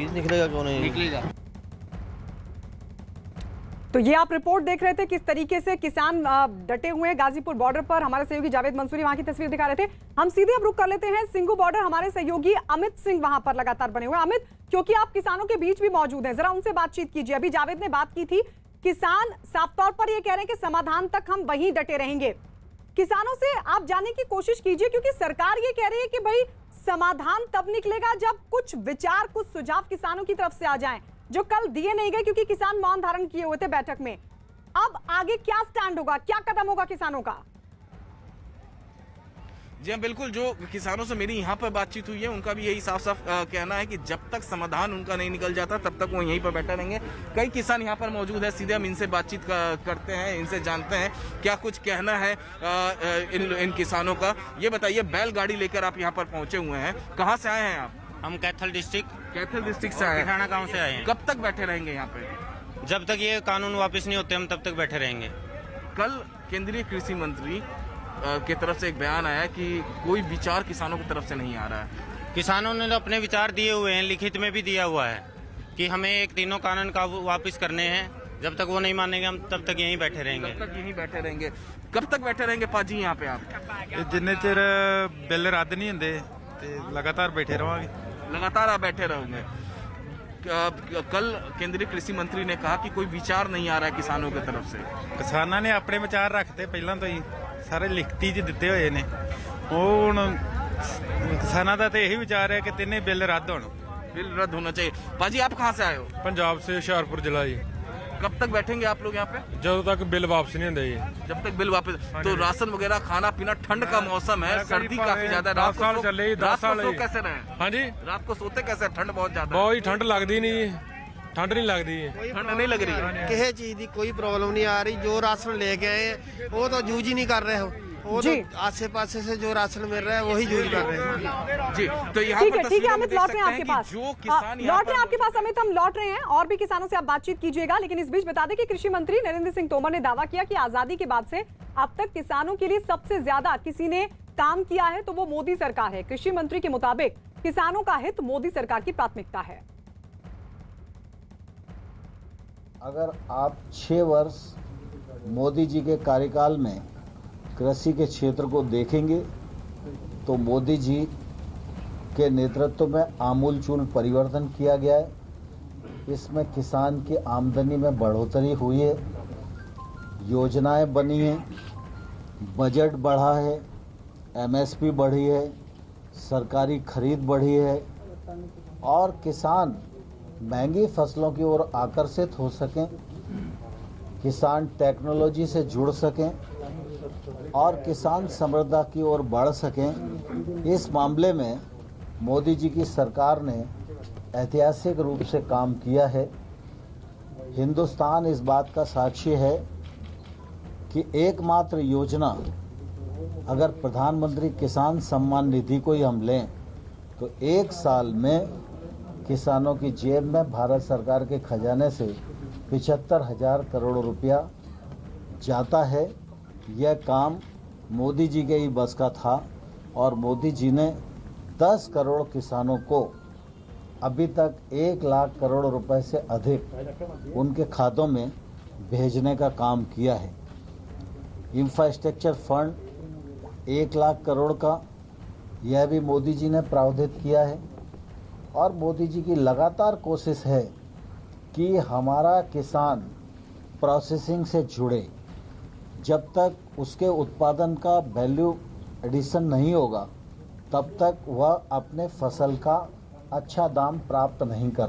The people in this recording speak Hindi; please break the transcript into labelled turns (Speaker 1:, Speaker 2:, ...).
Speaker 1: निकलेगा कौन है?
Speaker 2: निकलेगा।
Speaker 3: तो ये आप रिपोर्ट देख रहे थे किस तरीके से किसान डटे हुए हैं गाजीपुर बॉर्डर पर। हमारे सहयोगी जावेद मंसूरी वहां की तस्वीर दिखा रहे थे। हम सीधे अब रुक कर लेते हैं सिंघू बॉर्डर। हमारे सहयोगी अमित सिंह वहां पर लगातार बने हुए हैं। अमित, क्योंकि आप किसानों के बीच भी मौजूद हैं, जरा उनसे बातचीत कीजिए। अभी जावेद ने बात की थी, किसान साफ तौर पर ये कह रहे हैं कि समाधान तक हम वहीं डटे रहेंगे। किसानों से आप जानने की कोशिश कीजिए, क्योंकि सरकार ये कह रही है कि भाई समाधान तब निकलेगा जब कुछ विचार, कुछ सुझाव किसानों की तरफ से आ जाएं, जो कल दिए नहीं गए क्योंकि किसान मौन धारण किए हुए थे बैठक में। अब आगे क्या स्टैंड होगा, क्या कदम होगा किसानों का?
Speaker 2: जी हाँ, बिल्कुल। जो किसानों से मेरी यहाँ पर बातचीत हुई है, उनका भी यही साफ साफ कहना है कि जब तक समाधान उनका नहीं निकल जाता तब तक वो यहीं पर बैठे रहेंगे। कई किसान यहाँ पर मौजूद है, सीधे हम इनसे बातचीत करते हैं, इनसे जानते हैं क्या कुछ कहना है इन किसानों का। ये बताइए, बैलगाड़ी लेकर आप यहाँ पर पहुंचे हुए हैं, कहाँ से आए हैं आप?
Speaker 4: हम कैथल डिस्ट्रिक्ट
Speaker 2: से आए हैं।
Speaker 4: किठाना गांव से आए हैं।
Speaker 2: कब तक बैठे रहेंगे यहाँ पे?
Speaker 4: जब तक ये कानून वापस नहीं होते हम तब तक बैठे रहेंगे।
Speaker 2: कल केंद्रीय कृषि मंत्री की तरफ से एक बयान आया कि कोई विचार किसानों की तरफ से नहीं आ रहा है।
Speaker 4: किसानों ने तो अपने विचार दिए हुए हैं, लिखित में भी दिया हुआ है कि हमें एक तीनों कानून का वापस करने हैं। जब तक वो नहीं मानेंगे हम तब तक यहीं बैठे रहेंगे।
Speaker 2: तब तक यहीं बैठे रहेंगे। कब तक बैठे रहेंगे पाजी यहाँ पे आप?
Speaker 5: जिन्ने चिर बिल रद्द नहीं होंगे लगातार बैठे रहोगे।
Speaker 2: लगातार आप बैठे रहोगे। कल केंद्रीय कृषि मंत्री ने कहा कि कोई विचार नहीं आ रहा है किसानों की तरफ से।
Speaker 5: किसानों ने अपने विचार रखते पहला तो ही सारे लिखती च दिते हुए ने। हुण किसानों का तो यही विचार है कि तीनों बिल रद्द होना।
Speaker 2: बिल रद्द होना चाहिए। पाजी, आप कहाँ से आए हो?
Speaker 5: पंजाब से हुशियारपुर जिला जी।
Speaker 2: कब तक बैठेंगे आप लोग यहाँ पे?
Speaker 5: जब तक बिल वापस नहीं होंगे जी।
Speaker 2: जब तक बिल वापस। तो राशन वगैरह, खाना पीना, ठंड का मौसम है, सर्दी काफी ज्यादा है। रात को सो कैसे रहे?
Speaker 5: हाँ जी,
Speaker 2: रात को सोते कैसे? ठंड बहुत ज्यादा।
Speaker 5: बहुत ही ठंड लगती नहीं जी, ठंड नहीं लगती।
Speaker 2: ठंड नहीं लग रही है?
Speaker 1: किसी चीज की कोई प्रॉब्लम नहीं आ रही। जो राशन लेके आए वो तो यूज ही नहीं कर रहे हो। वो तो आसे पासे से जो राशन मिल रहा है वही यूज कर रहे हैं
Speaker 2: जी। तो यहाँ
Speaker 3: ठीक है अमित, लौट रहे हैं आपके पास।
Speaker 2: जो किसान
Speaker 3: लौट रहे हैं आपके पास अमित, हम लौट रहे हैं। और भी किसानों से आप बातचीत कीजिएगा, लेकिन इस बीच बता दें कि कृषि मंत्री नरेंद्र सिंह तोमर ने दावा किया कि आजादी के बाद से अब तक किसानों के लिए सबसे ज्यादा किसी ने काम किया है तो वो मोदी सरकार है। कृषि मंत्री के मुताबिक किसानों का हित मोदी सरकार की प्राथमिकता है।
Speaker 6: अगर आप 6 वर्ष मोदी जी के कार्यकाल में कृषि के क्षेत्र को देखेंगे तो मोदी जी के नेतृत्व में आमूलचूल परिवर्तन किया गया है। इसमें किसान की आमदनी में बढ़ोतरी हुई है, योजनाएं बनी हैं, बजट बढ़ा है, एमएसपी बढ़ी है, सरकारी खरीद बढ़ी है और किसान महंगी फसलों की ओर आकर्षित हो सकें, किसान टेक्नोलॉजी से जुड़ सकें और किसान समृद्धि की ओर बढ़ सकें। इस मामले में मोदी जी की सरकार ने ऐतिहासिक रूप से काम किया है। हिंदुस्तान इस बात का साक्षी है कि एकमात्र योजना, अगर प्रधानमंत्री किसान सम्मान निधि को ही हम लें तो 1 साल में किसानों की जेब में भारत सरकार के खजाने से 75,000 करोड़ रुपया जाता है। यह काम मोदी जी के ही बस का था और मोदी जी ने 10 करोड़ किसानों को अभी तक 1 लाख करोड़ रुपए से अधिक उनके खातों में भेजने का काम किया है। इंफ्रास्ट्रक्चर फंड 1 लाख करोड़ का, यह भी मोदी जी ने प्रावधान किया है और मोदी जी की लगातार कोशिश है कि हमारा किसान प्रोसेसिंग से जुड़े। जब तक उसके उत्पादन का वैल्यू एडिशन नहीं होगा तब तक वह अपने फसल का अच्छा दाम प्राप्त नहीं कर